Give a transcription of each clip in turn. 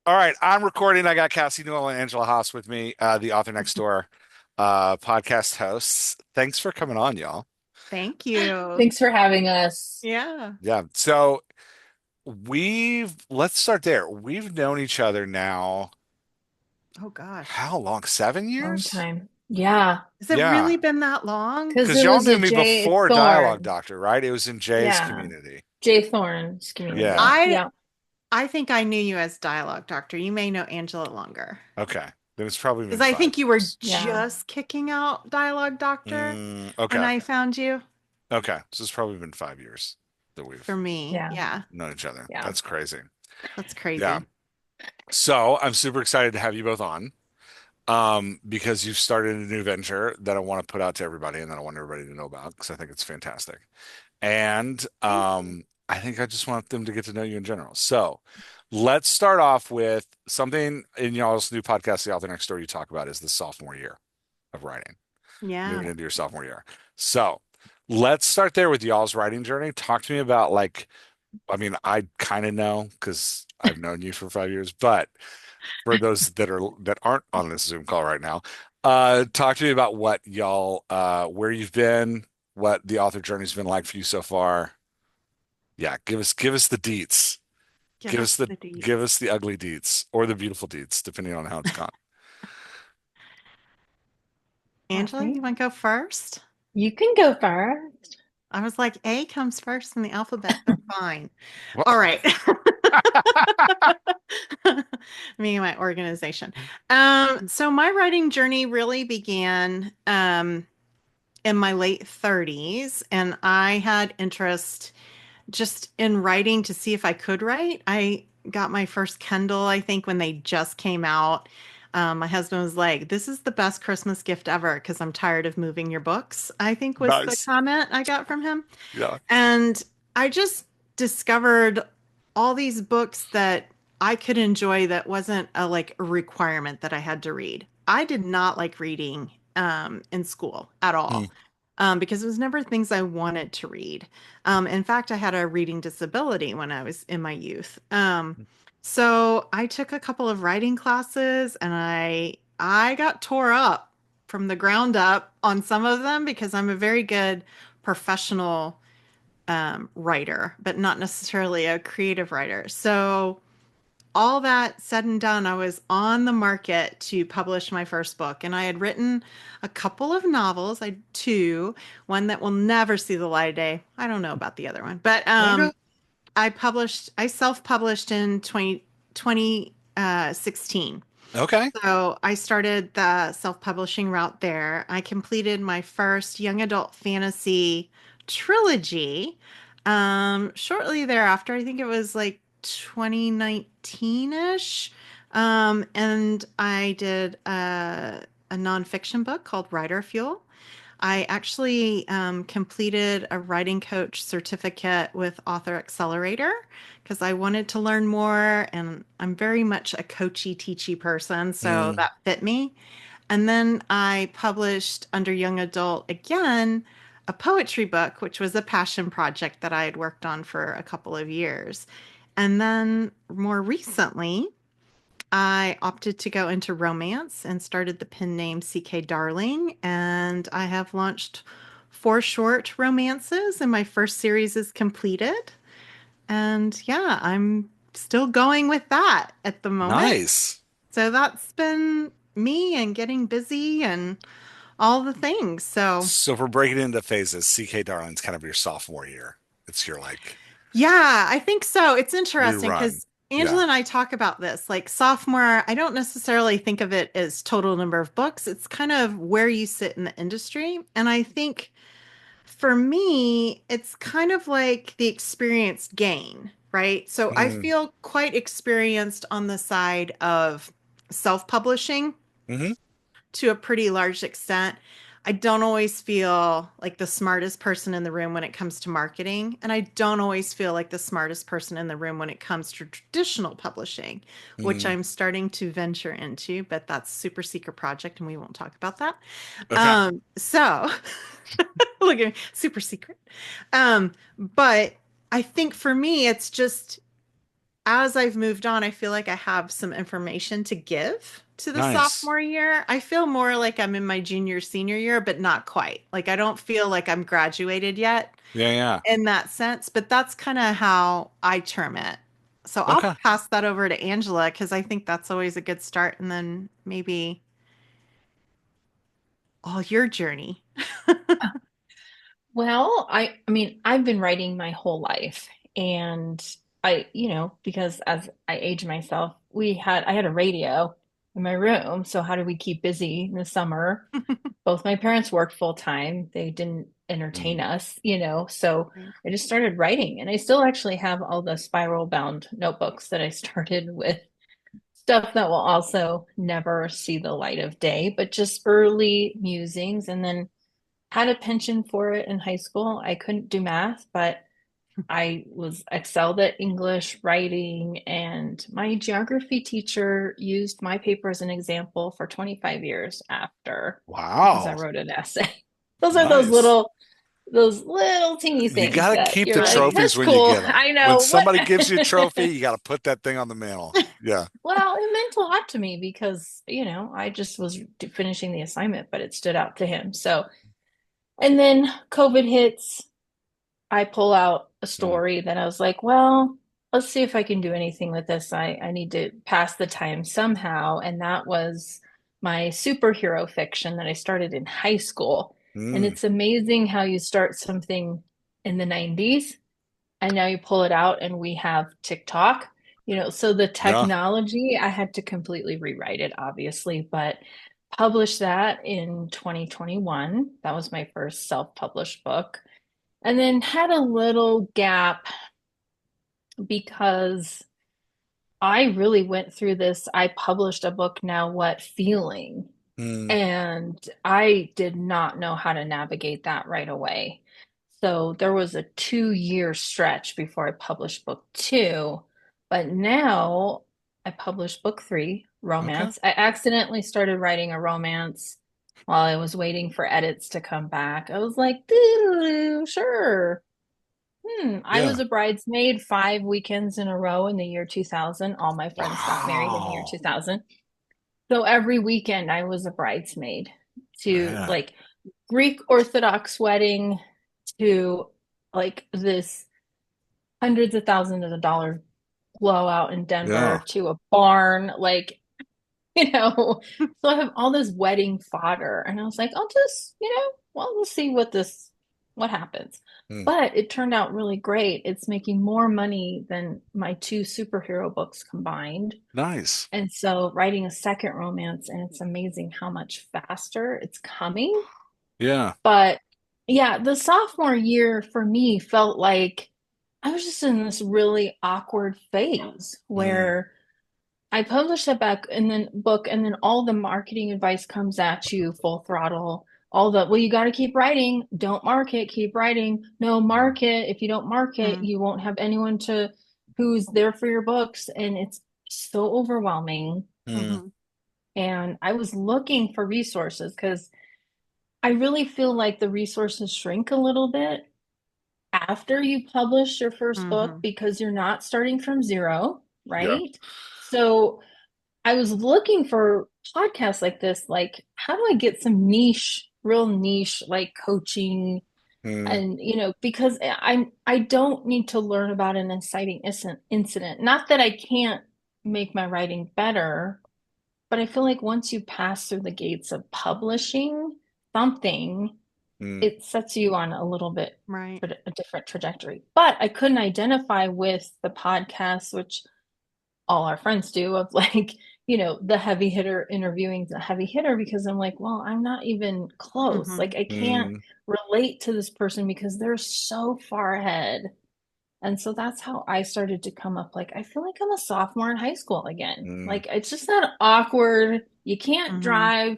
All right, I'm recording. I got Cassie, Newell, and Angela Haas with me, the Author Next Door podcast hosts. Thanks for coming on, y'all. Thank you. Thanks for having us. Yeah. Yeah, so let's start there. We've known each other now, Oh gosh. how long? 7 years? Long time. Yeah, Has it Yeah, really been that long? because because it y'all was knew a me J before Dialogue Thorne. Doctor, right? It was in Jay's Yeah, community. J Thorne's Yeah. community. I Yeah, I think I knew you as Dialogue Doctor. You may know Angela longer. Okay. Then it's probably been Because I five think you were years. yeah. just kicking out Dialogue Doctor and Okay. I found you Okay. So it's probably been 5 years that for we've me. Yeah, Yeah. known each other. yeah. That's crazy. That's Yeah. crazy. So I'm super excited to have you both on, because you've started a new venture that I want to put out to everybody and that I want everybody to know about because I think it's fantastic. And Thank you. I think I just want them to get to know you in general. So let's start off with something in y'all's new podcast, The Author Next Door, you talk about is the sophomore year of writing, Yeah. moving into your sophomore year. So let's start there with y'all's writing journey. Talk to me about like, I mean, I kind of know because I've known you for 5 years, but for those that aren't on this Zoom call right now, talk to me about what y'all where you've been, what the author journey's been like for you so far. Yeah, give us the deets. Give Give us us the the give deets. us the ugly deets or the beautiful deets, depending on how it's gone. I Angela, you think want to go first? you can go first. I was like, A comes first in the alphabet, but fine. Well, All right. Me and my organization. So my writing journey really began in my late 30s, and I had interest just in writing to see if I could write. I got my first Kindle, I think, when they just came out. My husband was like, "This is the best Christmas gift ever because I'm tired of moving your books," I think was the nice. comment I got from him. Yeah. And I just discovered all these books that I could enjoy that wasn't a like a requirement that I had to read. I did not like reading in school at Hmm. all because it was never things I wanted to read. In fact, I had a reading disability when I was in my youth. So I took a couple of writing classes and I got tore up from the ground up on some of them because I'm a very good professional writer, but not necessarily a creative writer. So, all that said and done, I was on the market to publish my first book, and I had written a couple of novels. I two, one that will never see the light of day. I don't know about the other one, but Okay. I self-published in 2016. Okay. So I started the self-publishing route there. I completed my first young adult fantasy trilogy. Shortly thereafter, I think it was like 2019-ish. And I did a nonfiction book called Writer Fuel. I actually completed a writing coach certificate with Author Accelerator because I wanted to learn more, and I'm very much a coachy, teachy person, so Mm, that fit me. And then I published under young adult again a poetry book, which was a passion project that I had worked on for a couple of years. And then more recently, I opted to go into romance and started the pen name CK Darling. And I have launched four short romances, and my first series is completed. And yeah, I'm still going with that at the moment. nice. So that's been me and getting busy and all the things. So So if we're breaking it into phases, CK Darling's kind of your sophomore year. It's your like yeah, I think so. It's interesting rerun. because Angela Yeah. and I talk about this. Like sophomore, I don't necessarily think of it as total number of books. It's kind of where you sit in the industry. And I think for me, it's kind of like the experience gain, right? So I Mm, feel quite experienced on the side of self-publishing hmm to a pretty large extent. I don't always feel like the smartest person in the room when it comes to marketing. And I don't always feel like the smartest person in the room when it comes to traditional publishing, which mm. I'm starting to venture into, but that's super secret project and we won't talk about that. Okay. So look at me, super secret. But I think for me, it's just as I've moved on, I feel like I have some information to give to the Nice. sophomore year. I feel more like I'm in my junior, senior year, but not quite. Like I don't feel like I'm graduated yet Yeah, yeah. in that sense, but that's kind of how I term it. So I'll Okay. pass that over to Angela because I think that's always a good start. And then maybe all your journey. Well, I mean, I've been writing my whole life, and because as I age myself, I had a radio in my room. So how do we keep busy in the summer? Both my parents worked full time. They didn't entertain Mm. us, so Right. I just started writing, and I still actually have all the spiral bound notebooks that I started with stuff that will also never see the light of day, but just early musings. And then had a penchant for it in high school. I couldn't do math, but I was excelled at English writing, and my geography teacher used my paper as an example for 25 years after because I Wow. wrote an essay. Those are Nice. those little teeny You things got to that keep you're the like, trophies that's when you cool. get them. I When know what. somebody gives you a trophy, you got to put that thing on the mantle. Yeah. Well, it meant a lot to me because, I just was finishing the assignment, but it stood out to him. So, and then COVID hits. I pull out a Mm. story that I was like, well, let's see if I can do anything with this. I need to pass the time somehow. And that was my superhero fiction that I started in high school. And Mm. it's amazing how you start something in the 90s and now you pull it out and we have TikTok. So the Yeah. technology, I had to completely rewrite it, obviously, but published that in 2021. That was my first self-published book. And then had a little gap because I really went through this. I published a book, Now What Feeling, Mm. and I did not know how to navigate that right away. So there was a 2 year stretch before I published book two. But now I published book three, Okay. romance. I accidentally started writing a romance while I was waiting for edits to come back. I was like, doo, sure. I Yeah. was a bridesmaid 5 weekends in a row in the year 2000. All my friends got married in the year Wow. 2000. So every weekend I was a bridesmaid to Man. like Greek Orthodox wedding to like this hundreds of thousands of dollars blowout in Yeah. Denver to a barn. Like, so I have all this wedding fodder. And I was like, I'll just, well, we'll see what happens. Mm. But it turned out really great. It's making more money than my two superhero books combined. Nice. And so writing a second romance, and it's amazing how much faster it's coming. Yeah. But yeah, the sophomore year for me felt like I was just in this really awkward phase Mm. where I published a book, and then all the marketing advice comes at you full throttle. Well, you got to keep writing. Don't market, keep writing. No, Mm. market. If you don't market, Mm, you won't have anyone who's there for your books. And it's so overwhelming. Mm. mhm, And I was looking for resources because I really feel like the resources shrink a little bit after you publish your first book mhm, because you're not starting from zero, Yeah. right? So I was looking for podcasts like this, like how do I get some real niche, like coaching, Mm. and because I don't need to learn about an inciting incident. Not that I can't make my writing better, but I feel like once you pass through the gates of publishing something, Mm. it sets you on a little bit right. a different trajectory. But I couldn't identify with the podcast, which all our friends do, of like, the heavy hitter interviewing the heavy hitter, because I'm like, well, I'm not even close. Like, Mhm, I can't Mm. relate to this person because they're so far ahead. And so that's how I started to come up. Like, I feel like I'm a sophomore in high school again. Mm. Like, it's just not awkward. You can't mhm, drive,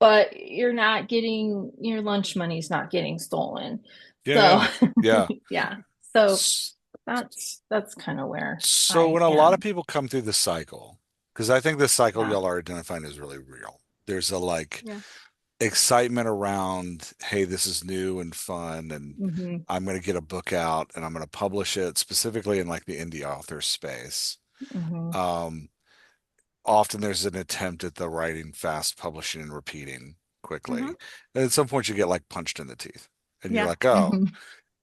but you're not getting your lunch money's not getting stolen. Yeah. So, Yeah. Yeah. yeah. So S- that's kind of where So I when a lot of am. people come through the cycle, because I think the cycle Yeah. y'all are identifying is really real. There's a like yeah. excitement around, hey, this is new and fun, and Hmm. I'm going to get a book out and I'm going to publish it specifically in like the indie author space. Hmm. Um, Often there's an attempt at the writing fast, publishing and repeating Hmm. quickly. And at some point you get like punched in the teeth and you're Yeah. like, oh, Hmm.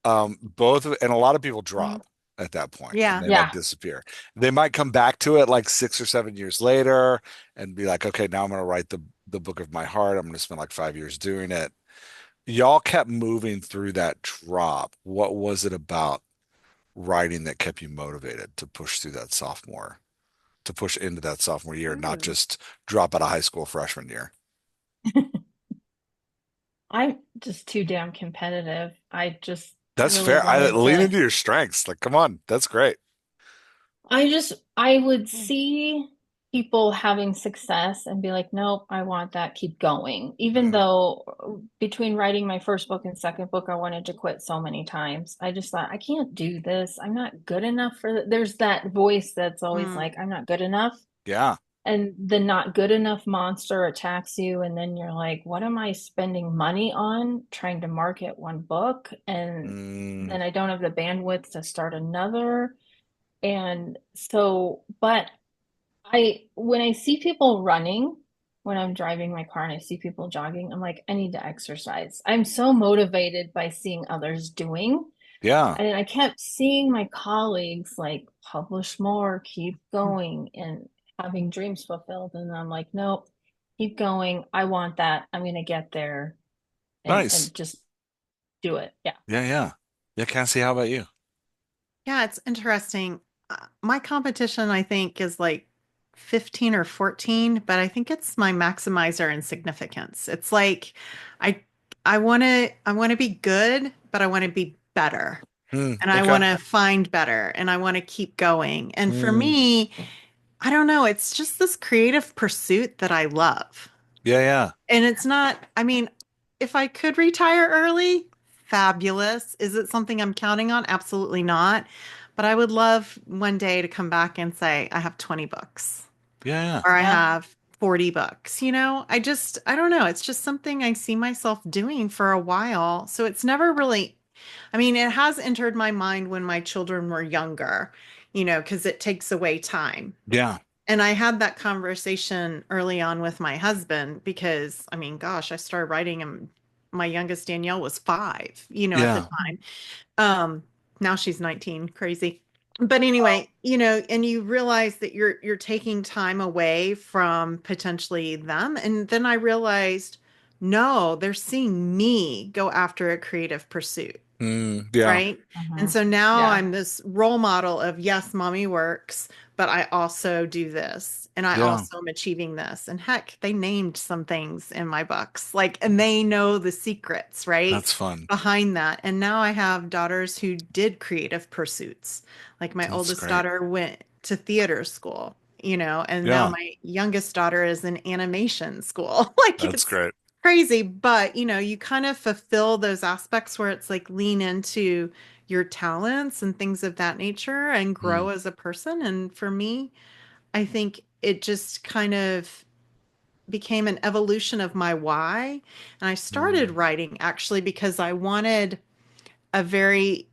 and a lot of people Hmm. drop at that point and Yeah. they like Yeah. disappear. They might come back to it like 6 or 7 years later and be like, okay, now I'm going to write the book of my heart. I'm going to spend like 5 years doing it. Y'all kept moving through that drop. What was it about writing that kept you motivated to push through that to push into that sophomore year, not Ooh. just drop out of high school freshman year? I'm just too damn competitive. I just That's really fair. I wanted lean to. into your strengths. Like, come on, that's great. I would see people having success and be like, nope, I want that, keep going. Even Mm, though between writing my first book and second book, I wanted to quit so many times. I just thought, I can't do this. I'm not good enough for There's that voice that's always Mm. like, I'm not good enough. yeah. And the not good enough monster attacks you. And then you're like, what am I spending money on trying to market one book? And Mm, then I don't have the bandwidth to start another. And so, but when I see people running, when I'm driving my car and I see people jogging, I'm like, I need to exercise. I'm so motivated by seeing others doing. yeah. And I kept seeing my colleagues like publish more, keep going, and having dreams fulfilled. And I'm like, nope, keep going. I want that. I'm gonna get there Nice. and just do it. Yeah. Yeah, yeah. Yeah, Cassie, how about you? Yeah, it's interesting. My competition, I think, is like 15 or 14, but I think it's my maximizer in significance. It's like I I want to be good, but I want to be better. And I Okay. want to find better and I want to keep going. And for Mm, me, I don't know, it's just this creative pursuit that I love. yeah, yeah. And it's not, I mean, if I could retire early, fabulous. Is it something I'm counting on? Absolutely not. But I would love one day to come back and say, I have 20 books Yeah, yeah. or I Yeah. have 40 books. I don't know. It's just something I see myself doing for a while. So it's never really, I mean, it has entered my mind when my children were younger, because it takes away time. Yeah. And I had that conversation early on with my husband because, I mean, gosh, I started writing him. My youngest Danielle was 5, at the Yeah. time. Um, Now she's 19, crazy. But anyway, and you realize that you're taking time away from potentially them. And then I realized, no, they're seeing me go after a creative pursuit. Yeah. Right. And Mhm. so now Yeah. I'm this role model of, yes, mommy works, but I also do this and I Yeah. also am achieving this. And heck, they named some things in my books, like, and they know the secrets, right, That's fun. behind that. And now I have daughters who did creative pursuits. Like my That's oldest great. daughter went to theater school, and now Yeah. my youngest daughter is in animation school. Like That's it's great. crazy, but you kind of fulfill those aspects where it's like lean into your talents and things of that nature and Mm, grow as a person. And for me, I think it just kind of became an evolution of my why. And I started mm, writing actually because I wanted a very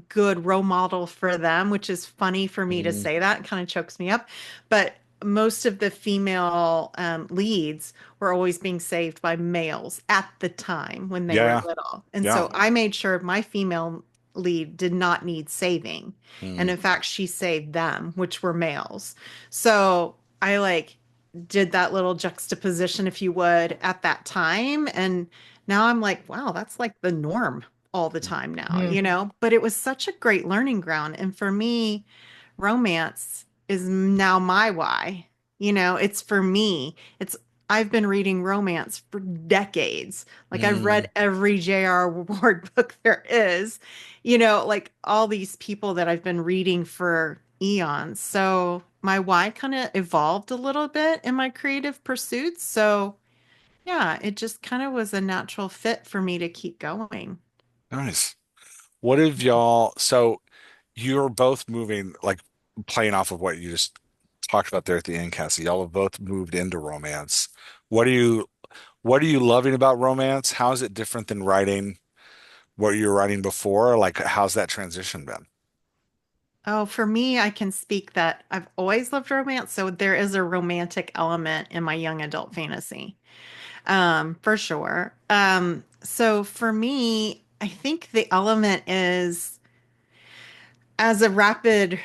good role model for them, which is funny for me to mm. say that. It kind of chokes me up. But most of the female leads were always being saved by males at the time when they were Yeah. little. And Yeah. so I made sure my female lead did not need saving. And Mm, in fact, she saved them, which were males. So I like did that little juxtaposition, if you would, at that time. And now I'm like, wow, that's like the norm all the time now, Mhm. but it was such a great learning ground. And for me, romance is now my why. It's for me. I've been reading romance for decades. Like I've mm. read every J.R. Ward book there is, like all these people that I've been reading for eons. So my why kind of evolved a little bit in my creative pursuits. So yeah, it just kind of was a natural fit for me to keep going. Nice. What have y'all, so you're both moving, like playing off of what you just talked about there at the end, Cassie. Y'all have both moved into romance. What do you What are you loving about romance? How is it different than writing what you were writing before? Like, how's that transition been? Oh, for me, I can speak that I've always loved romance, so there is a romantic element in my young adult fantasy, for sure. So for me, I think the element is as a rapid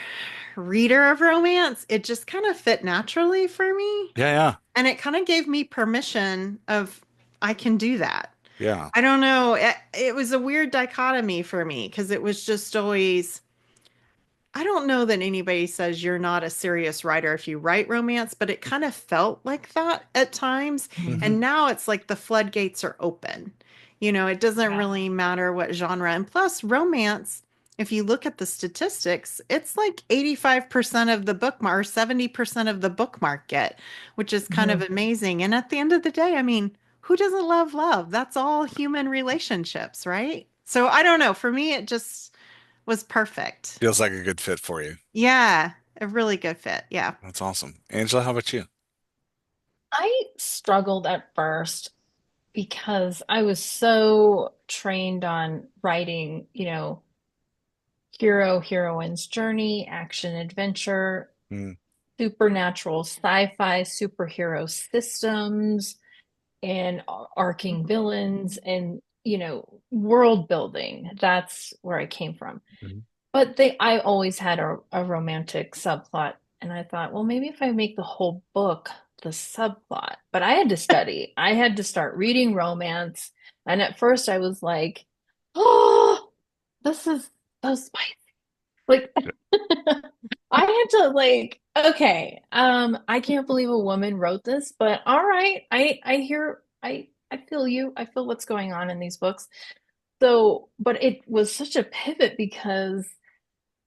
reader of romance, it just kind of fit naturally for me. Yeah, yeah, And it kind of gave me permission of I can do that. yeah. I don't know. It was a weird dichotomy for me because it was just always I don't know that anybody says you're not a serious writer if you write romance, but it kind of felt like that at times. Mhm. Hmm. And now it's like the floodgates are open. It doesn't Yeah. really matter what genre. And plus, romance, if you look at the statistics, it's like 85% of the bookmark or 70% of the book market, which is kind of Mhm. amazing. And at the end of the day, I mean, who doesn't love love? That's all human relationships, right? So I don't know. For me, it just was perfect. Feels like a good fit for you. Yeah, a really good fit. Yeah. That's awesome. Angela, how about you? I struggled at first because I was so trained on writing, hero, heroine's journey, action, adventure, Mm, supernatural sci-fi, superhero systems, and arcing villains and, world building. That's where I came from. mhm. But I always had a romantic subplot, and I thought, well, maybe if I make the whole book the subplot. But I had to study. I had to start reading romance, and at first I was like, oh, this is so spicy. Like I had to okay, I can't believe a woman wrote this, but all right, I hear I feel you. I feel what's going on in these books. So, but it was such a pivot because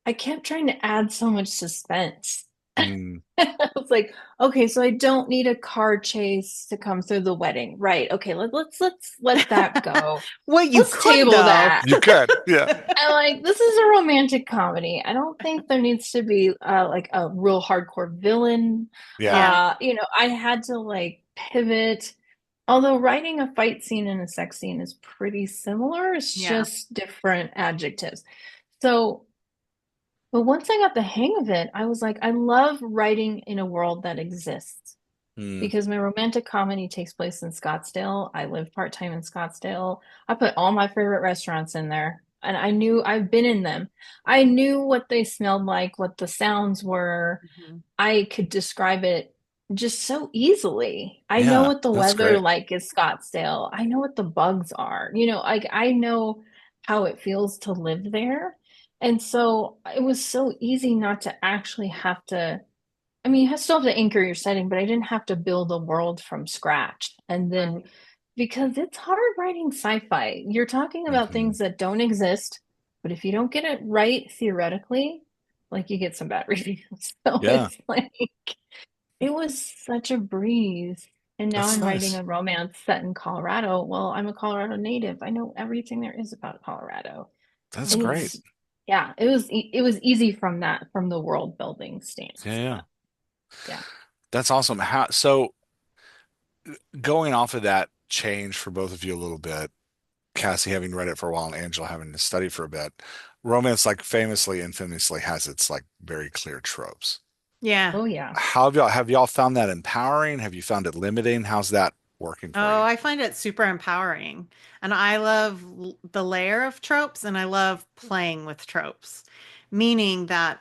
I kept trying to add so much suspense. Mm, I was like, okay, so I don't need a car chase to come through the wedding. Right. Okay, let's let that go. Well, you Let's could table though. that. you could. Yeah. And like this is a romantic comedy. I don't think there needs to be like a real hardcore villain. Yeah. Yeah. I had to like pivot. Although writing a fight scene and a sex scene is pretty similar, it's Yeah. just different adjectives. So but once I got the hang of it, I was like, I love writing in a world that exists Mm, because my romantic comedy takes place in Scottsdale. I live part-time in Scottsdale. I put all my favorite restaurants in there, and I knew I've been in them. I knew what they smelled like, what the sounds were. Mhm. I could describe it just so easily. I know yeah, what the that's weather great. like is Scottsdale. I know what the bugs are. Like I know how it feels to live there. And so it was so easy not to actually have to, I mean, you still have to anchor your setting, but I didn't have to build a world from scratch. And then Right. because it's hard writing sci-fi, you're talking about Hmm. things that don't exist, but if you don't get it right theoretically, like you get some bad reviews. So Yeah, it's like it was such a breeze. And now that's I'm writing nice. a romance set in Colorado. Well, I'm a Colorado native. I know everything there is about Colorado. That's And great. yeah, it was easy from the world building Yeah, stance. yeah. But yeah. That's awesome. So going off of that change for both of you a little bit, Cassie having read it for a while and Angela having to study for a bit, romance like famously and famously has its like very clear tropes. Yeah. Oh yeah. How have y'all found that empowering? Have you found it limiting? How's that working for Oh, you? I find it super empowering. And I love the layer of tropes and I love playing with tropes, meaning that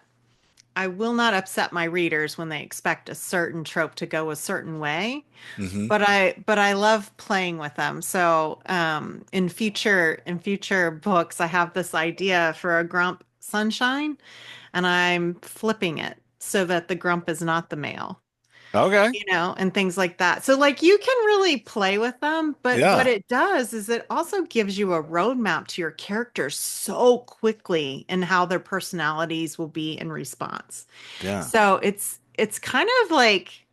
I will not upset my readers when they expect a certain trope to go a certain way. Hmm. But I love playing with them. So in future books, I have this idea for a grump sunshine, and I'm flipping it so that the grump is not the male, Okay. and things like that. So like you can really play with them, but what Yeah. it does is it also gives you a roadmap to your characters so quickly and how their personalities will be in response. Yeah. So it's kind of like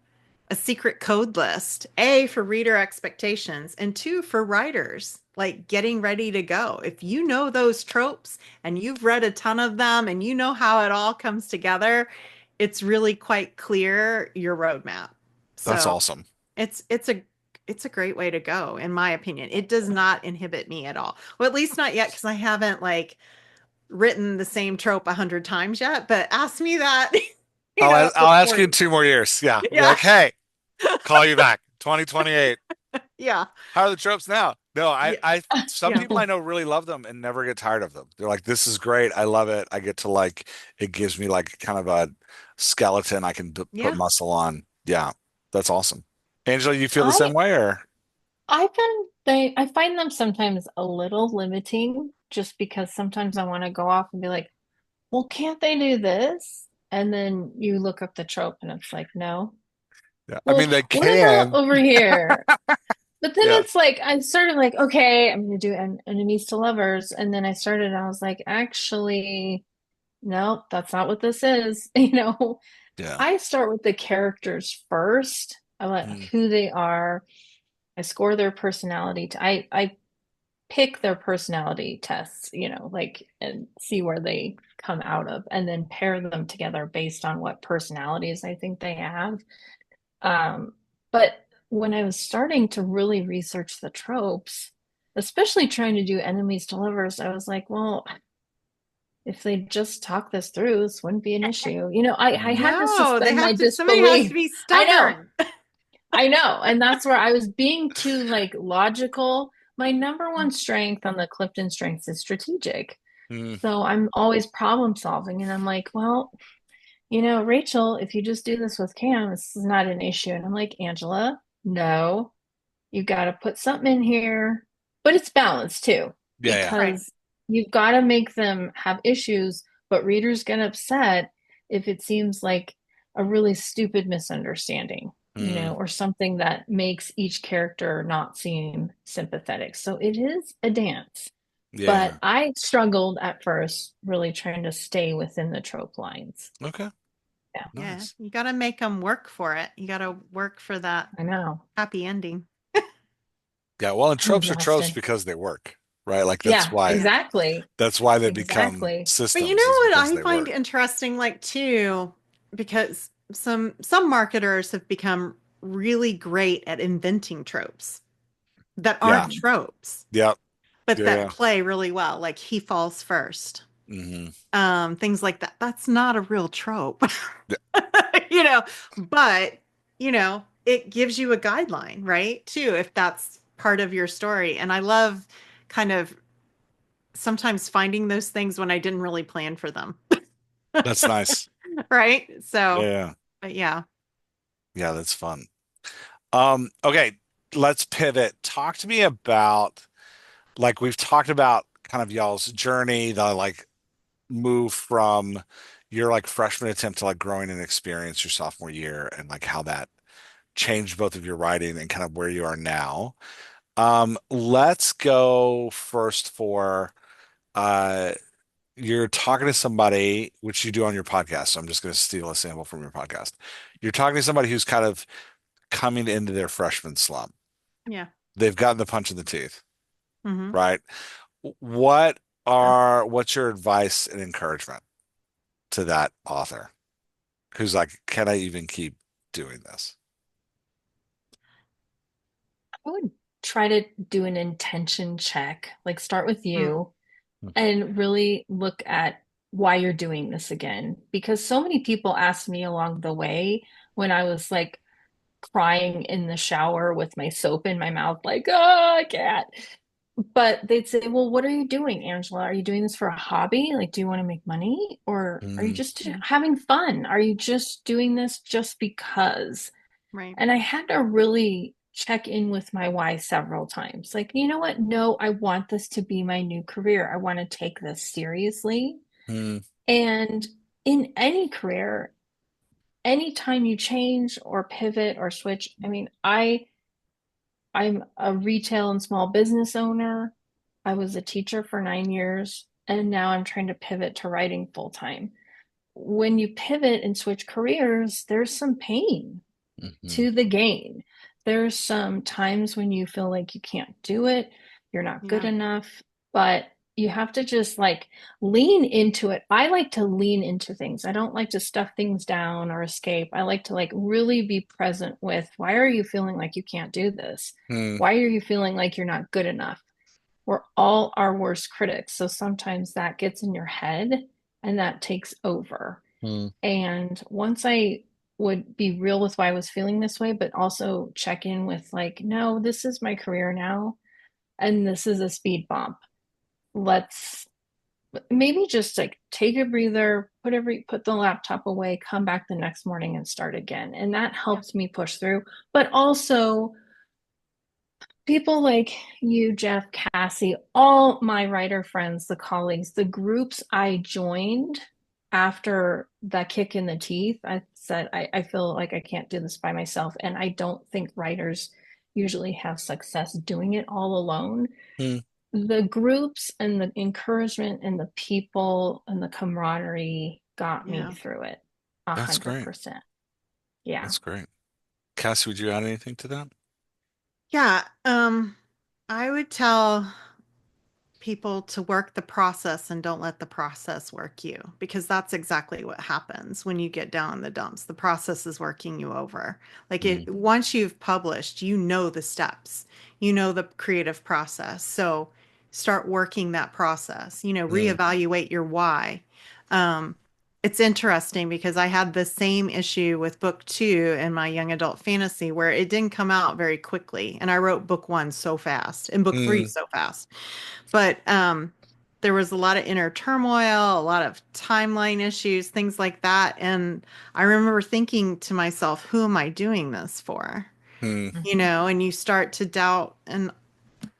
a secret code list, A, for reader expectations, and two, for writers, like getting ready to go. If you know those tropes and you've read a ton of them and you know how it all comes together, it's really quite clear your roadmap. That's So awesome. it's a it's a great way to go, in my opinion. It does not inhibit me at all. Well, at least not yet, because I haven't like written the same trope 100 times yet. But ask me that, I'll ask before. you in 2 more years. Yeah. I'll be Yeah, like, hey, call you back. 2028. yeah, How are the tropes now? No, yeah, some yeah, people I know really love them and never get tired of them. They're like, this is great. I love it. I get to like, it gives me like kind of a skeleton I can put yeah. muscle on. Yeah, that's awesome. Angela, you feel the same I way or? I find them sometimes a little limiting just because sometimes I want to go off and be like, well, can't they do this? And then you look up the trope and it's like, no. Yeah, I Well, mean, they what about can. over here? But then Yeah. it's like I started like, okay, I'm gonna do enemies to lovers, and then I started. I was like, actually, no, that's not what this is. Yeah. I start with the characters first. I let Mm, who they are. I score their personality. I pick their personality tests, like and see where they come out of, and then pair them together based on what personalities I think they have. But when I was starting to really research the tropes, especially trying to do enemies to lovers, I was like, well, if they just talk this through, this wouldn't be an issue. I had to No, they suspend my have to, somebody has to disbelief. be I know, stubborn. I know. And that's where I was being too like logical. My number one strength on the Clifton strengths is strategic. mm, So I'm always problem solving. And I'm like, well, Rachel, if you just do this with Cam, this is not an issue. And I'm like, Angela, no, you got to put something in here, but it's balanced too, yeah. Yeah. Right. because you've got to make them have issues, but readers get upset if it seems like a really stupid misunderstanding, Mm, or something that makes each character not seem sympathetic. So it is a dance. But yeah. I struggled at first really trying to stay within the trope lines. Okay. Yeah, Yeah, Nice. you got to make them work for it. You got to work for that I know. happy ending. Yeah. Well, and I'm tropes are tropes exhausted. because they work, right? Like Yeah, Yeah. that's why they become exactly. But you systems is know what because I they find work. interesting, like too, because some marketers have become really great at inventing tropes that Yeah. aren't Mhm. tropes, Yep. but Yeah. that Yeah. play really well, like he falls first. Hmm. Things like that. That's not a real trope. Yeah. you know, but it gives you a guideline, right? Too, if that's part of your story. And I love kind of sometimes finding those things when I didn't really plan for them. That's nice. Right? Yeah. So, Yeah. but yeah. Yeah. That's fun. Okay. Let's pivot. Talk to me about like we've talked about kind of y'all's journey, the like move from your like freshman attempt to like growing an experience your sophomore year and like how that changed both of your writing and kind of where you are now. Let's go first for uh you're talking to somebody, which you do on your podcast. So I'm just going to steal a sample from your podcast. You're talking to somebody who's kind of coming into their freshman slump. Yeah. They've gotten the punch in the teeth, Hmm. right? What what's your advice and encouragement to that author who's like, can I even keep doing this? I would try to do an intention check, like start with Mm. you and really look at why you're doing this again. Because so many people asked me along the way when I was like crying in the shower with my soap in my mouth, like, oh, I can't. But they'd say, well, what are you doing, Angela? Are you doing this for a hobby? Like, do you want to make money? Or are you Mm, just Yeah. having fun? Are you just doing this just because? Right. And I had to really check in with my why several times. Like, you know what? No, I want this to be my new career. I want to take this seriously. mm, And in any career, anytime you change or pivot or switch, I mean, I'm a retail and small business owner. I was a teacher for 9 years, and now I'm trying to pivot to writing full time. When you pivot and switch careers, there's some pain mhm. to the gain. There's some times when you feel like you can't do it, you're not good Yeah. enough, but you have to just like lean into it. I like to lean into things. I don't like to stuff things down or escape. I like to like really be present with why are you feeling like you can't do this? Hmm. Why are you feeling like you're not good enough? We're all our worst critics. So sometimes that gets in your head and that takes over. Hmm. And once I would be real with why I was feeling this way, but also check in with like, no, this is my career now, and this is a speed bump. Let's maybe just like take a breather, put the laptop away, come back the next morning and start again. And that Yeah. helps me push through. But also people like you, Jeff, Cassie, all my writer friends, the colleagues, the groups I joined after that kick in the teeth, I said, I feel like I can't do this by myself. And I don't think writers usually have success doing it all alone. Hmm. The groups and the encouragement and the people and the camaraderie got me Yeah. through it a That's hundred great. percent. Yeah. That's great. Cassie, would you add anything to that? Yeah. I would tell people to work the process and don't let the process work you, because that's exactly what happens when you get down in the dumps. The process is working you over. Like Hmm. it, once you've published, you know the steps, you know the creative process. So start working that process, Hmm. reevaluate your why. Um, it's interesting because I had the same issue with book two in my young adult fantasy where it didn't come out very quickly. And I wrote book one so fast and book three Hmm. so fast. But there was a lot of inner turmoil, a lot of timeline issues, things like that. And I remember thinking to myself, who am I doing this for? Hmm. And you start to doubt and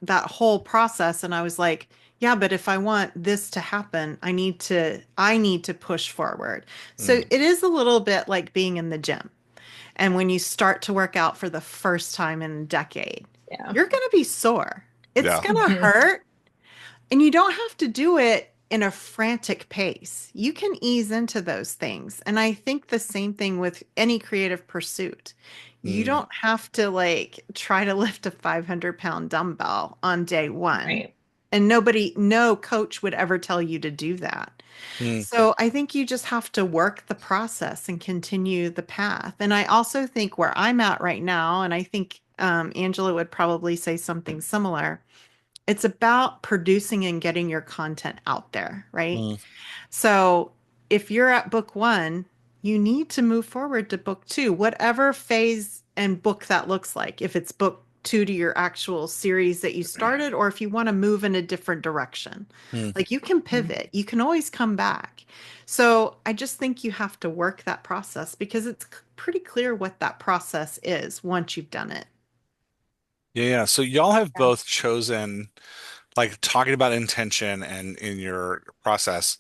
that whole process. And I was like, yeah, but if I want this to happen, I need to push forward. So Hmm. it is a little bit like being in the gym. And when you start to work out for the first time in a decade, Yeah. you're going to be sore. It's Yeah. going to hurt. And you don't have to do it in a frantic pace. You can ease into those things. And I think the same thing with any creative pursuit. You Hmm. don't have to like try to lift a 500-pound dumbbell on day one. Right. And nobody, no coach would ever tell you to do that. Hmm. So I think you just have to work the process and continue the path. And I also think where I'm at right now, and I think Angela would probably say something similar, it's about producing and getting your content out there, right? Hmm. So if you're at book one, you need to move forward to book two, whatever phase and book that looks like. If it's book two to your actual series that you started, or if you want to move in a different direction, Hmm. like you can pivot, you can always come back. So I just think you have to work that process because it's pretty clear what that process is once you've done it. Yeah, yeah. So y'all have Yeah. both chosen, like talking about intention and in your process,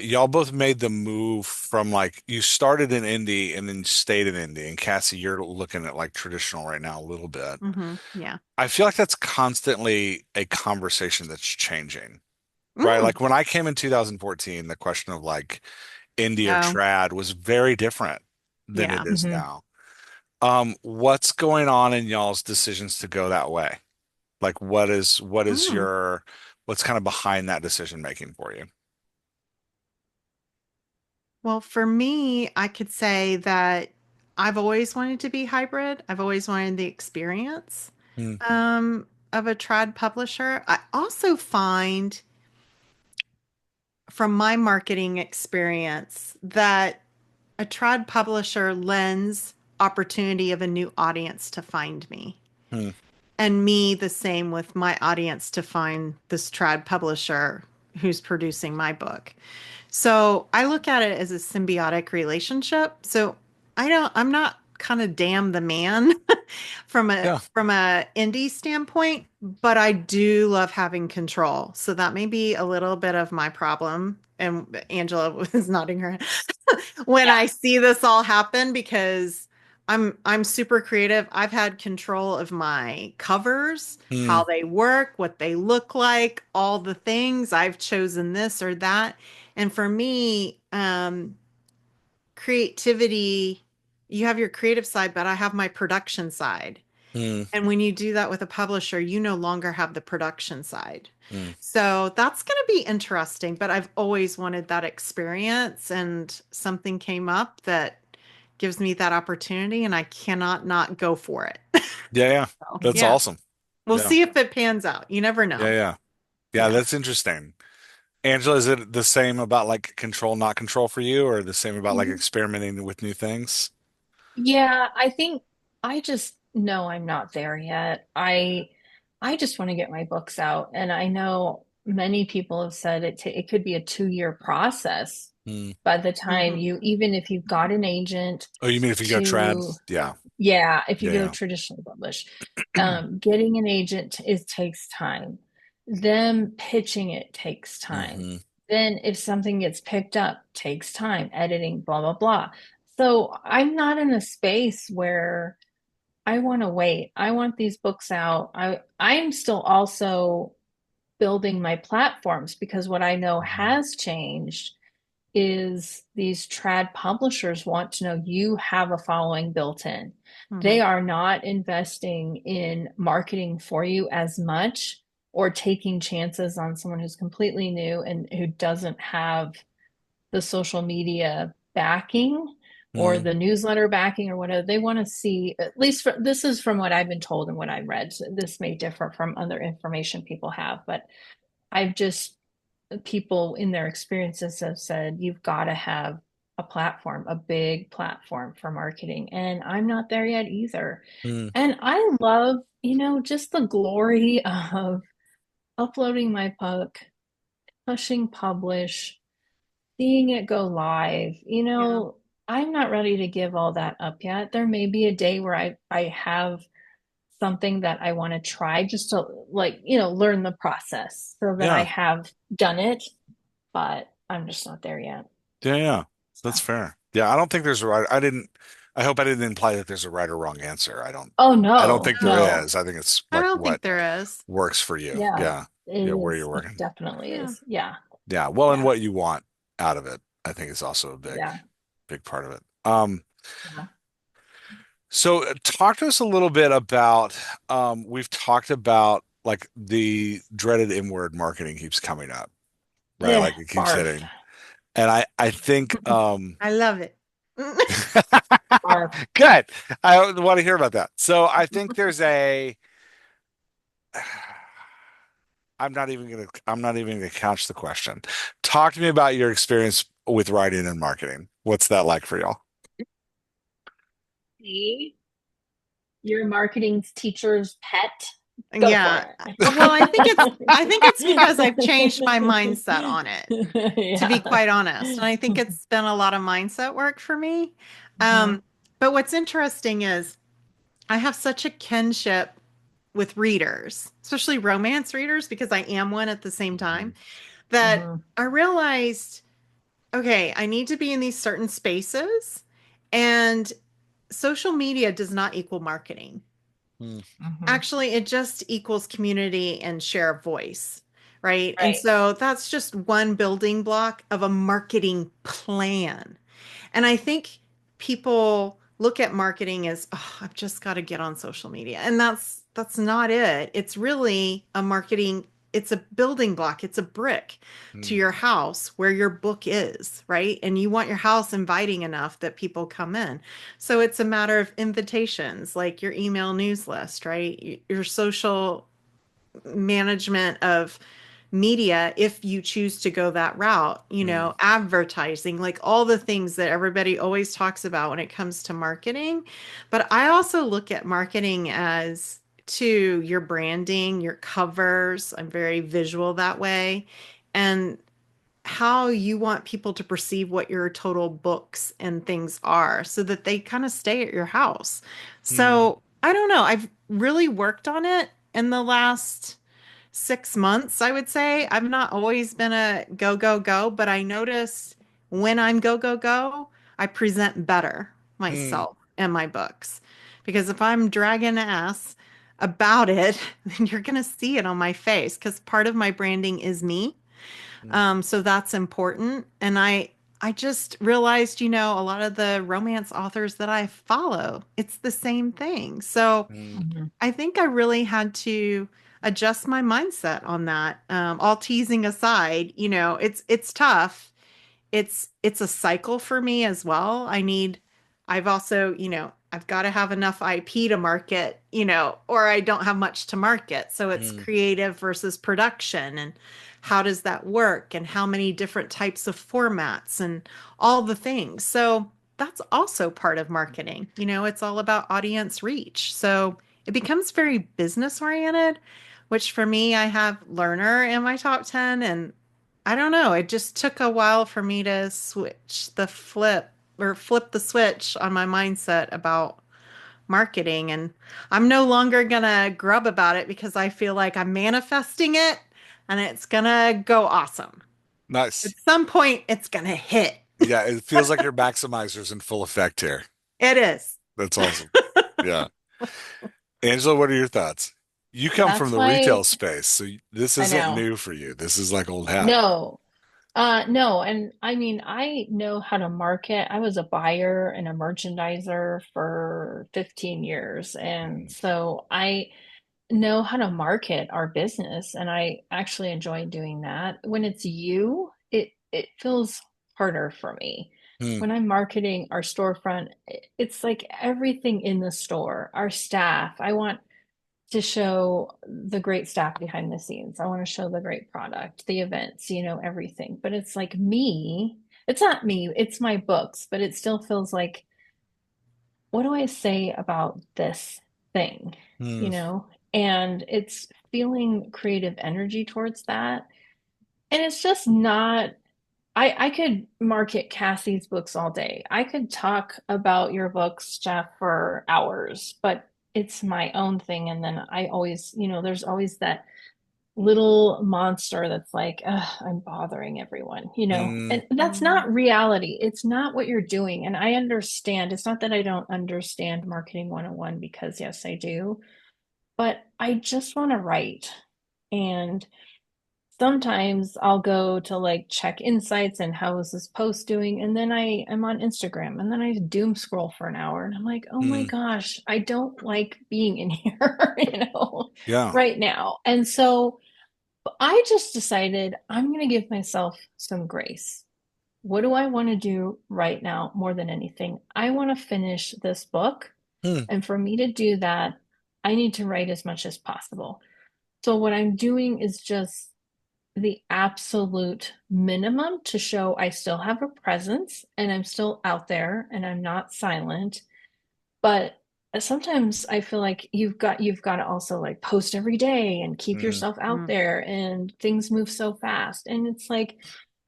y'all both made the move from like you started in indie and then stayed in indie. And Cassie, you're looking at like traditional right now a little bit. Yeah. I feel like that's constantly a conversation that's changing, right? Mm. Like when I came in 2014, the question of like indie or Oh, trad was very different than it yeah. is Hmm. now. What's going on in y'all's decisions to go that way? Like what is Mm. your what's kind of behind that decision making for you? Well, for me, I could say that I've always wanted to be hybrid. I've always wanted the experience Hmm. of a trad publisher. I also find from my marketing experience that a trad publisher lends opportunity of a new audience to find me. Hmm. And me the same with my audience to find this trad publisher who's producing my book. So I look at it as a symbiotic relationship. So I'm not kind of damn the man from a Yeah. indie standpoint, but I do love having control. So that may be a little bit of my problem. And Angela was nodding her head when Yeah. I see this all happen because I'm super creative. I've had control of my covers, Hmm. how they work, what they look like, all the things. I've chosen this or that. And for me, creativity, you have your creative side, but I have my production side. Mm, And when you do that with a publisher, you no longer have the production side. mm. So that's going to be interesting, but I've always wanted that experience, and something came up that gives me that opportunity, and I cannot not go for it. Yeah, yeah. So, That's yeah, awesome. we'll Yeah. see if it pans out. You never Yeah, know. yeah. Yeah, Yeah. that's interesting. Angela, is it the same about like control, not control for you, or the same about like experimenting with new things? Yeah, I think I just know I'm not there yet. I just want to get my books out, and I know many people have said it could be a 2-year process Mm. by the time Mhm. you, even if you've got an agent Oh, you mean if you go trad? to, Yeah. yeah, if you go Yeah, traditionally publish, getting an agent is takes time. Them pitching it takes yeah. time. Hmm. Then if something gets picked up, takes time, editing, blah, blah, blah. So I'm not in a space where I want to wait. I want these books out. I am still also building my platforms because what I know has changed is these trad publishers want to know you have a following built in. They Mhm. are not investing in marketing for you as much or taking chances on someone who's completely new and who doesn't have the social media backing or Mm, the newsletter backing or whatever. They want to see, at least this is from what I've been told and what I read. So this may differ from other information people have, but I've just, people in their experiences have said, you've got to have a platform, a big platform for marketing. And I'm not there yet either. mm, And I love, just the glory of uploading my book, pushing publish, seeing it go live, Yeah. I'm not ready to give all that up yet. There may be a day where I have something that I want to try just to like, learn the process so that I yeah. have done it, but I'm just not there yet. Yeah, yeah. That's So, fair. Yeah, I don't think there's a right. I hope I didn't imply that there's a right or wrong answer. oh I don't no, think there No, is. I think it's I like don't think what there is. works for you. yeah, Yeah. it Yeah, where you're is. It working. definitely Yeah. is. Yeah, Yeah. Well, and yeah, what you want out of it, I think is also a yeah, big part of it. yeah. So talk to us a little bit about, we've talked about like the dreaded inward marketing keeps coming up, right? Yeah, Like it keeps barf, hitting. And I think, I love it. barf. good. I want to hear about that. So I think there's a, I'm not even gonna couch the question. Talk to me about your experience with writing and marketing. What's that like for y'all? See, your marketing teacher's pet. Go for Yeah. Well, I think it's because I've changed my mindset on it, it. to be Yeah. quite honest. And I think it's been a lot of mindset work for me. Mhm. But what's interesting is I have such a kinship with readers, especially romance readers, because I am one at the same time, Mhm. that Mhm. I realized, okay, I need to be in these certain spaces, and social media does not equal marketing. Mm, Mhm. Actually, it just equals community and share of voice, right? And Right. so that's just one building block of a marketing plan. And I think people look at marketing as, oh, I've just got to get on social media. And that's not it. It's really a marketing, it's a building block, it's a brick to mm, your house where your book is, right? And you want your house inviting enough that people come in. So it's a matter of invitations, like your email news list, right? Your social management of media, if you choose to go that route, mm, advertising, like all the things that everybody always talks about when it comes to marketing. But I also look at marketing as to your branding, your covers. I'm very visual that way. And how you want people to perceive what your total books and things are so that they kind of stay at your house. mm, So I don't know. I've really worked on it in the last 6 months, I would say. I've not always been a go, go, go, but I notice when I'm go, go, go, I present better mm, myself and my books. Because if I'm dragging ass about it, then you're going to see it on my face because part of my branding is me. mm, So that's important. And I I just realized, a lot of the romance authors that I follow, it's the same thing. So Mm, Mhm. I think I really had to adjust my mindset on that. All teasing aside, it's tough. It's a cycle for me as well. I've also, I've got to have enough IP to market, or I don't have much to market. So it's mm, creative versus production, and how does that work, and how many different types of formats and all the things. So that's also part of marketing. It's all about audience reach. So it becomes very business oriented, which for me, I have Learner in my top 10, and I don't know. It just took a while for me to flip the switch on my mindset about marketing. And I'm no longer gonna grub about it because I feel like I'm manifesting it and it's gonna go awesome. At nice. some point, it's gonna hit. Yeah, it feels like your maximizer's in full effect here. It is. That's awesome. Yeah. Angela, what are your thoughts? You come from That's the retail why space, so this I isn't know. new for you. This is like old hat. No. No, and I mean, I know how to market. I was a buyer and a merchandiser for 15 years. And Mm, so I know how to market our business, and I actually enjoy doing that. When it's you, it feels harder for me. mm, When I'm marketing our storefront, it's like everything in the store, our staff. I want to show the great staff behind the scenes. I want to show the great product, the events, everything. But it's like me. It's not me, it's my books, but it still feels like, what do I say about this thing? You mm, know? And it's feeling creative energy towards that. And it's just not, I could market Cassie's books all day. I could talk about your books, Jeff, for hours, but it's my own thing. And then I always, there's always that little monster that's like, "Ugh, I'm bothering everyone, mm, and that's Mhm. not reality. It's not what you're doing. And I understand. It's not that I don't understand marketing 101, because yes, I do, but I just want to write. And sometimes I'll go to like check insights and how is this post doing, and then I am on Instagram, and then I doom scroll for an hour, and I'm like, oh my mm. gosh, I don't like being in here, Yeah. right now. And so I just decided I'm going to give myself some grace. What do I want to do right now more than anything? I want to finish this book. Mm, And for me to do that, I need to write as much as possible. So, what I'm doing is just the absolute minimum to show I still have a presence and I'm still out there and I'm not silent. But sometimes I feel like you've got to also like post every day and keep mm, yourself out Mhm. there, and things move so fast. And it's like,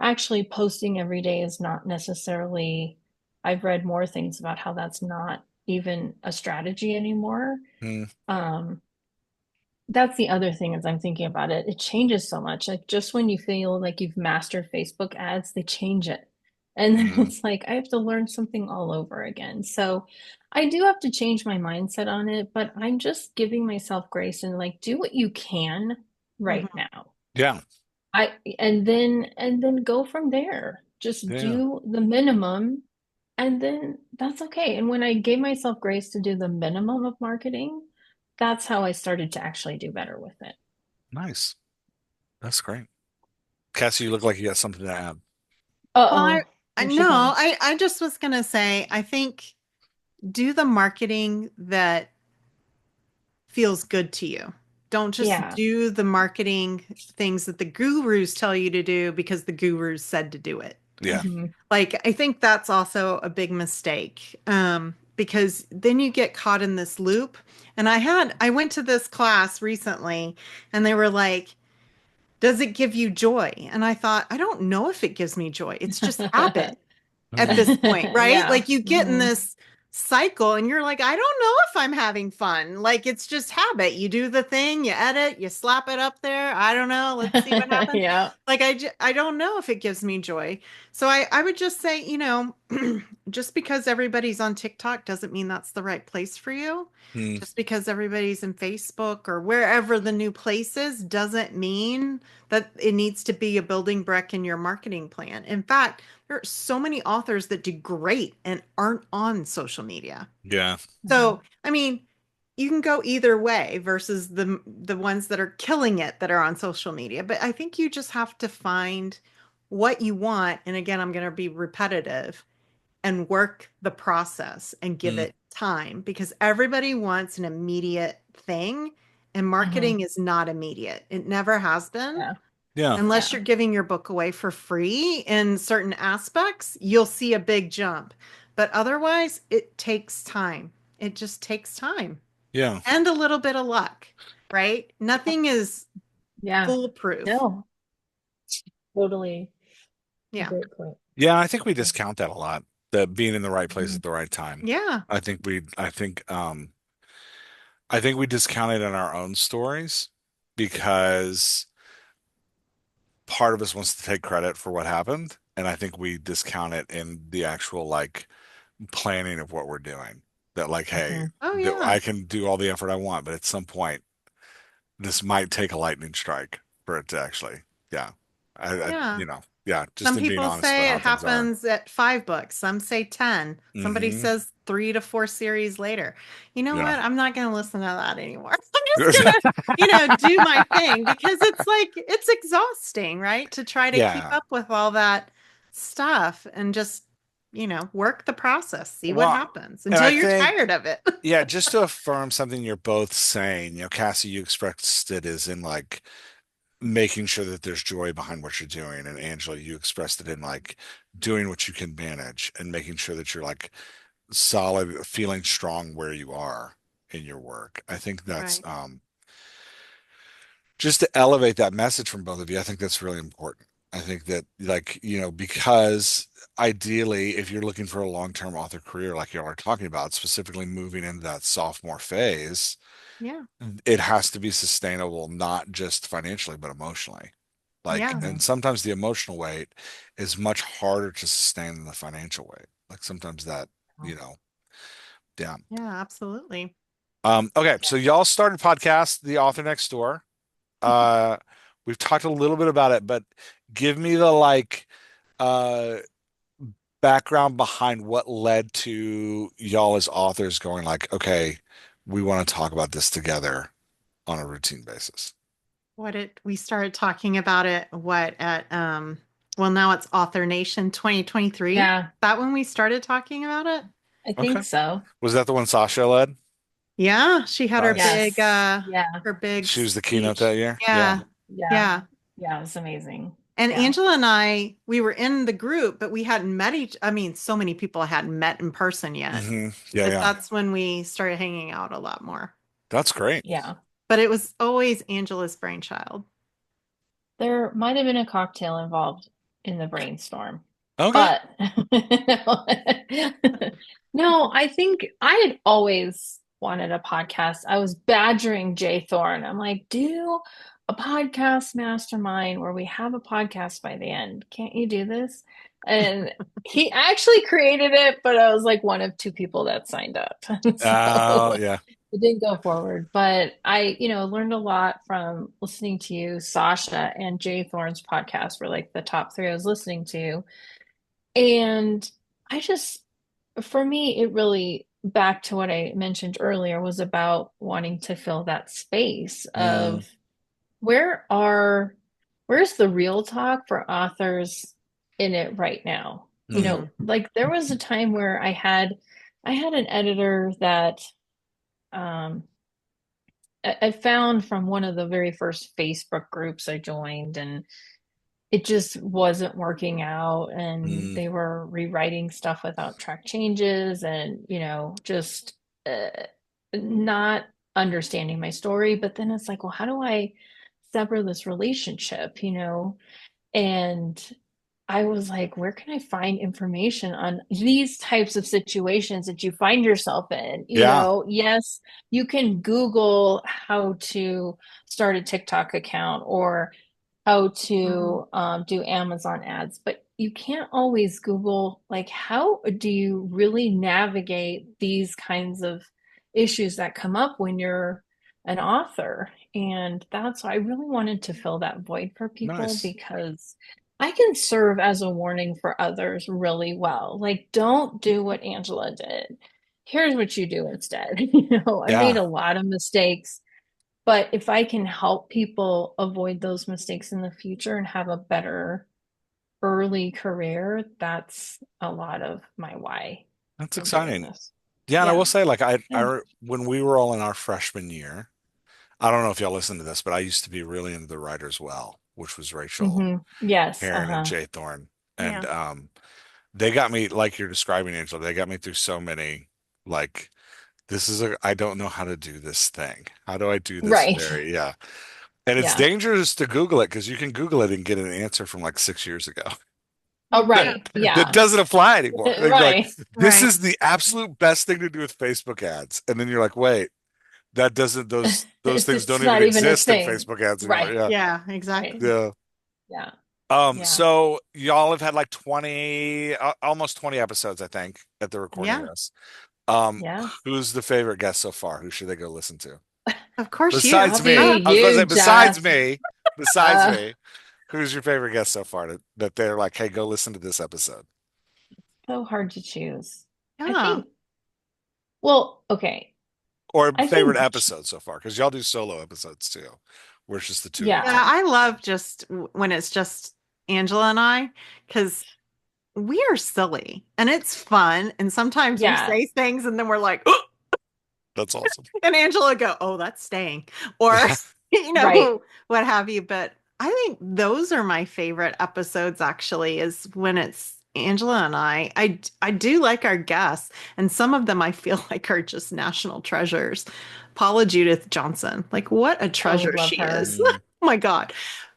actually posting every day is not necessarily, I've read more things about how that's not even a strategy anymore. mm, Um, that's the other thing, as I'm thinking about it. It changes so much. Like, just when you feel like you've mastered Facebook ads, they change it. And then mm, it's like I have to learn something all over again. So I do have to change my mindset on it, but I'm just giving myself grace and like, do what you can right Mhm. now. yeah. I and then go from there. Just Yeah. do the minimum, and then that's okay. And when I gave myself grace to do the minimum of marketing, that's how I started to actually do better with it. Nice. That's great. Cassie, you look like you got something to add. Well, I, Uh-oh, I here she no, comes. I just was gonna say, I think do the marketing that feels good to you. Don't just Yeah. do the marketing things that the gurus tell you to do because the gurus said to do it. Yeah. Hmm. Like, I think that's also a big mistake, because then you get caught in this loop. And I went to this class recently and they were like, does it give you joy? And I thought, I don't know if it gives me joy. It's just habit at Mm, this point, right? Yeah. Like you get in Hmm. this cycle and you're like, I don't know if I'm having fun. Like it's just habit. You do the thing, you edit, you slap it up there. I don't know. Let's see what happens. Yeah. Like I don't know if it gives me joy. So I would just say, just because everybody's on TikTok doesn't mean that's the right place for you. Mm, Just because everybody's in Facebook or wherever the new place is doesn't mean that it needs to be a building brick in your marketing plan. In fact, there are so many authors that do great and aren't on social media. yeah. So, I mean, you can go either way versus the ones that are killing it that are on social media. But I think you just have to find what you want. And again, I'm going to be repetitive and work the process and give Mm, it time because everybody wants an immediate thing and Mhm. marketing is not immediate. It never has been. Yeah. yeah. Unless Yeah. you're giving your book away for free in certain aspects, you'll see a big jump. But otherwise, it takes time. It just takes time Yeah. and a little bit of luck, right? Nothing is Yeah. foolproof. No, totally. Yeah. Great point. Yeah. I think we discount that a lot, that being in the right place Mhm. at the right time. Yeah. I think we discount it in our own stories because part of us wants to take credit for what happened. And I think we discount it in the actual like planning of what we're doing. That like, hey, Mhm. Oh, that yeah. I can do all the effort I want, but at some point this might take a lightning strike for it to actually, yeah. Yeah. Yeah, just Some in being people honest about say how it things are. happens at 5 books. Some say 10. Somebody Hmm. says 3 to 4 series later. You know Yeah. what? I'm not going to listen to that anymore. I'm just going to, do my thing because it's like, it's exhausting, right? To try to keep Yeah. up with all that stuff and just, work the process, see what Well, happens and until I you're think, tired of it. yeah, just to affirm something you're both saying, Cassie, you expressed it as in like making sure that there's joy behind what you're doing. And Angela, you expressed it in like doing what you can manage and making sure that you're like solid, feeling strong where you are in your work. I think that's Right. just to elevate that message from both of you. I think that's really important. I think that like, because ideally if you're looking for a long-term author career like you all are talking about, specifically moving into that sophomore phase, Yeah. it has to be sustainable, not just financially, but emotionally. Like, Yeah. and Mhm. sometimes the emotional weight is much harder to sustain than the financial weight. Like sometimes that, you know, yeah. Yeah, absolutely. Okay, Yeah. so y'all started podcast, The Author Next Door. Uh, we've talked a little bit about it, but give me the like uh background behind what led to y'all as authors going like, okay, we want to talk about this together on a routine basis. We started talking about it at well, now it's Author Nation 2023. Yeah, That when we started talking about it? I think Okay. so. Was that the one Sasha led? Yeah, she had Nice. Yes. Yeah. her big She was the keynote that speech. year. Yeah. Yeah. Yeah. Yeah. Yeah. It was amazing. And Yeah. Angela and we were in the group, but we hadn't met I mean, so many people hadn't met in person yet. Yeah, But yeah. that's when we started hanging out a lot more. That's great. Yeah. But it was always Angela's brainchild. There might have been a cocktail involved in the brainstorm, Okay. but no, I think I had always wanted a podcast. I was badgering Jay Thorne. I'm like, do a podcast mastermind where we have a podcast by the end. Can't you do this? And he actually created it, but I was like one of two people that signed up. Oh, So yeah. it didn't go forward, but I, learned a lot from listening to you, Sasha, and Jay Thorne's podcast were like the top three I was listening to. And I just, for me, it really, back to what I mentioned earlier, was about wanting to fill that space Mm, of where are, where's the real talk for authors in it right now? mm, Like there was a time where I had an editor that, um, I found from one of the very first Facebook groups I joined, and it just wasn't working out. And mm. they were rewriting stuff without track changes, and just uh, not understanding my story. But then it's like, well, how do I sever this relationship? And I was like, where can I find information on these types of situations that you find yourself in? Yeah. Yes, you can Google how to start a TikTok account or how Mhm. to do Amazon ads, but you can't always Google, like, how do you really navigate these kinds of issues that come up when you're an author? And that's why I really wanted to fill that void for people, Nice. because I can serve as a warning for others really well. Like, don't do what Angela did. Here's what you do instead. I made Yeah, a lot of mistakes, but if I can help people avoid those mistakes in the future and have a better early career, that's a lot of my why that's for doing exciting. this. Yeah, and I Yeah. will say, like, Yeah. when we were all in our freshman year, I don't know if y'all listen to this, but I used to be really into the Writers Well, which was Rachel Yes. Herron and Uh-huh. Jay Thorne. And Yeah. they got me, like you're describing, Angela, they got me through so many, like, I don't know how to do this thing. How do I do this Right. very, yeah. And it's Yeah. dangerous to Google it because you can Google it and get an answer from like 6 years ago Oh, that, Yeah. right. that Yeah. doesn't apply anymore. And you're like, Right. this Right. is the absolute best thing to do with Facebook ads. And then you're like, wait, that doesn't, those It's things just don't even not even a exist in thing. Facebook ads anymore. Right. Yeah. Yeah, Right. exactly. Yeah. Yeah. Yeah. So y'all have had like 20, almost 20 episodes, I think, at the recording of Yeah. this. Yeah. Who's the favorite guest so far? Who should they go listen to? Of course you. Besides Probably me, I was about to say, you, Jess. besides Uh, me, who's your favorite guest so far that they're like, hey, go listen to this episode? so hard to choose. I Yeah. think, well, okay. Or I favorite think, episode so far? Because y'all do solo episodes too, where it's just the two of you Yeah, yeah. talking. I love just when it's just Angela and I, because we are silly and it's fun. And sometimes we Yeah. say things and then we're like, That's awesome. and Angela go, oh, that's staying. Or, Right. what have you. But I think those are my favorite episodes actually, is when it's Angela and I. I do like our guests, and some of them I feel like are just national treasures. Paula Judith Johnson, like what a Oh, treasure love she her. is. Mm, Oh my God.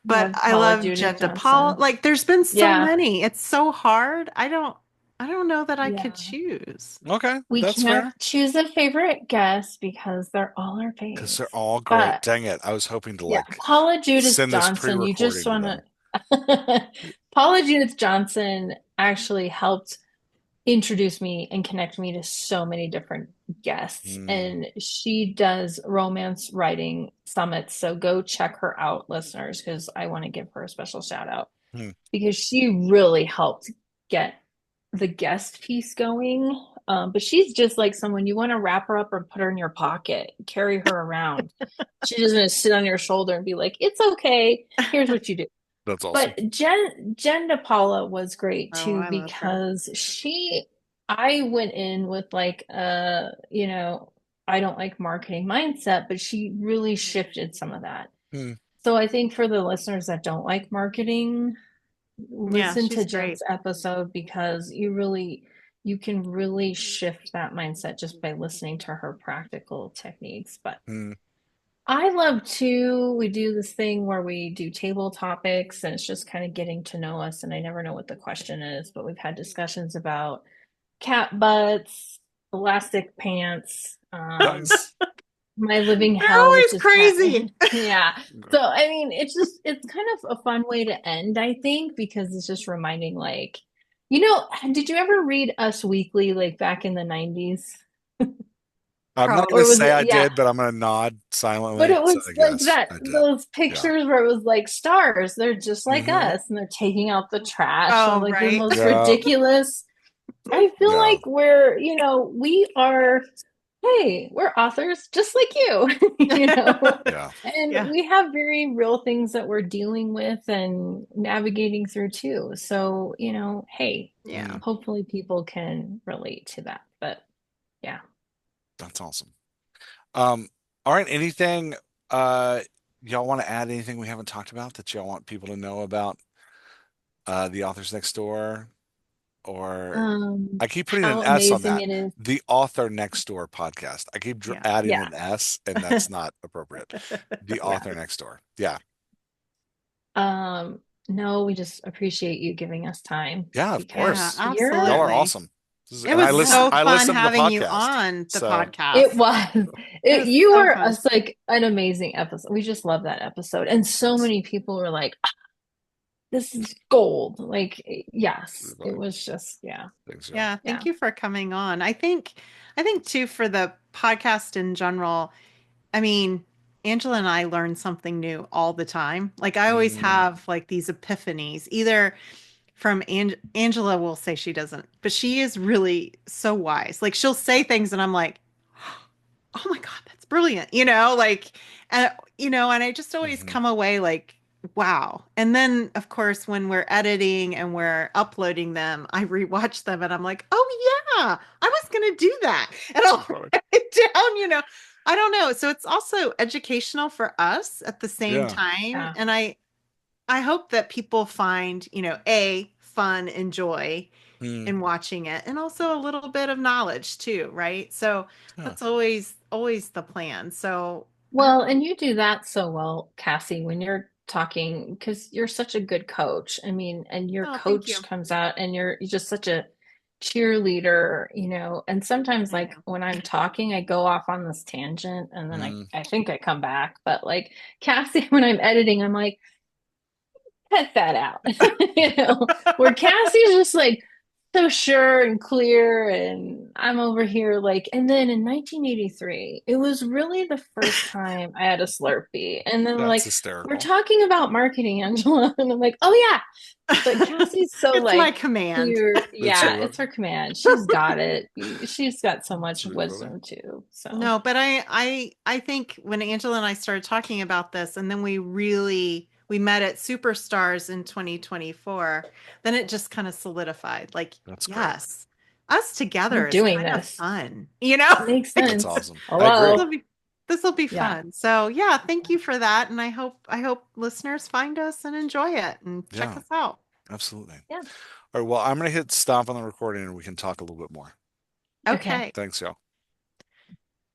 But Love I Paula love Judith Jen DePaula. Johnson. Like there's been so Yeah. many. It's so hard. I don't know that I could Yeah. choose. okay, We that's can't fair. choose a favorite guest because they're all our Because they're faves. all great. But Dang it. I was hoping to yeah, like Paula Judith send this Johnson, you just pre-recording to want them. to. Paula Judith Johnson actually helped introduce me and connect me to so many different guests. Mm, And she does romance writing summits. So go check her out, listeners, because I want to give her a special shout out mm. because she really helped get the guest piece going. But she's just like someone you want to wrap her up or put her in your pocket, carry her around. She's just going to sit on your shoulder and be like, it's okay. Here's what you do. That's awesome. But Jen DePaula was great Oh, too I love her. because I went in with like I don't like marketing mindset, but she really shifted some of that. Mm, So I think for the listeners that don't like marketing, Yeah, listen to she's Jen's great. episode because you can really shift that mindset just by listening to her practical techniques. But mm, I love to, we do this thing where we do table topics and it's just kind of getting to know us. And I never know what the question is, but we've had discussions about cat butts, elastic pants, nice. my living They're hell, which always is cat. crazy. Yeah. So, I mean, it's kind of a fun way to end, I think, because it's just reminding like, did you ever read Us Weekly like back in the 90s? I'm not going Or to was say it, I yeah. did, but I'm going to nod But silently it and say, was like yes, that, I did. those Yeah. pictures where it was like stars. They're just like Hmm. us and they're taking out the trash and Oh, like the right. most Yeah. ridiculous. I feel Yeah. like we are, hey, we're authors just like you, Yeah. and Yeah. we have very real things that we're dealing with and navigating through too. So, hey, Yeah. Mm, hopefully people can relate to that. But yeah. that's awesome. Um, all right. Anything, uh, y'all want to add anything we haven't talked about that y'all want people to know about, the authors next door? Or I keep putting an How S on amazing that. it is. The Author Next Door podcast. I keep Yeah. adding Yeah. an S, and that's not appropriate. The Yeah. Author Next Door. Yeah. No, we just appreciate you giving us time Yeah, of Yeah, because course. you're, Y'all are absolutely. awesome. It And was so I fun listen to the having you podcast. on the So it podcast. was, It was you so were fun. like an amazing episode. We just love that episode. And so thanks. many people were like, this is gold. Like, yes, it Really. was just, yeah, Thanks, Joe. Yeah, thank yeah. you for coming on. I think too for the podcast in general, I mean, Angela and I learn something new all the time. Like I always Mm, have like these epiphanies, either from Angela will say she doesn't, but she is really so wise. Like she'll say things and I'm like, oh my God, that's brilliant. Uh, and I just always hmm come away like, wow. And then, of course, when we're editing and we're uploading them, I rewatch them and I'm like, oh yeah, I was going to do that. And I'll Probably. write it down, I don't know. So it's also educational for us at the same Yeah. time. Yeah. And I hope that people find, a fun and joy Mm, in watching it and also a little bit of knowledge too, right? So yeah. that's always the plan. So Well, and you do that so well, Cassie, when you're talking, because you're such a good coach. I mean, and your oh, thank you. coach comes out and you're just such a cheerleader, and sometimes I like know. when I'm talking, I go off on this tangent and then I, Mm. I think I come back. But like Cassie, when I'm editing, I'm like, cut that out. Where Cassie's just like so sure and clear, and I'm over here like, and then in 1983, it was really the first time I had a Slurpee. And then That's like, we're hysterical. talking about marketing, Angela. And I'm like, oh yeah. But Cassie's so It's my like command. clear. That's Yeah, what. it's her command. She's got it. She's got so That's much pretty funny. wisdom too. So No, but I think when Angela and I started talking about this and then we met at Superstars in 2024, then it just kind of solidified. Like, That's great. yes, us we're together is doing kind of this. fun, Makes Like, That's sense. awesome. I this agree. will Hello. be this will be Yeah. fun. So, yeah, thank you for that and I hope listeners find us and enjoy it and check Yeah, us out. absolutely. Yeah. All right. Well, I'm going to hit stop on the recording and we can talk a little bit more. Okay. Okay. Thanks, y'all.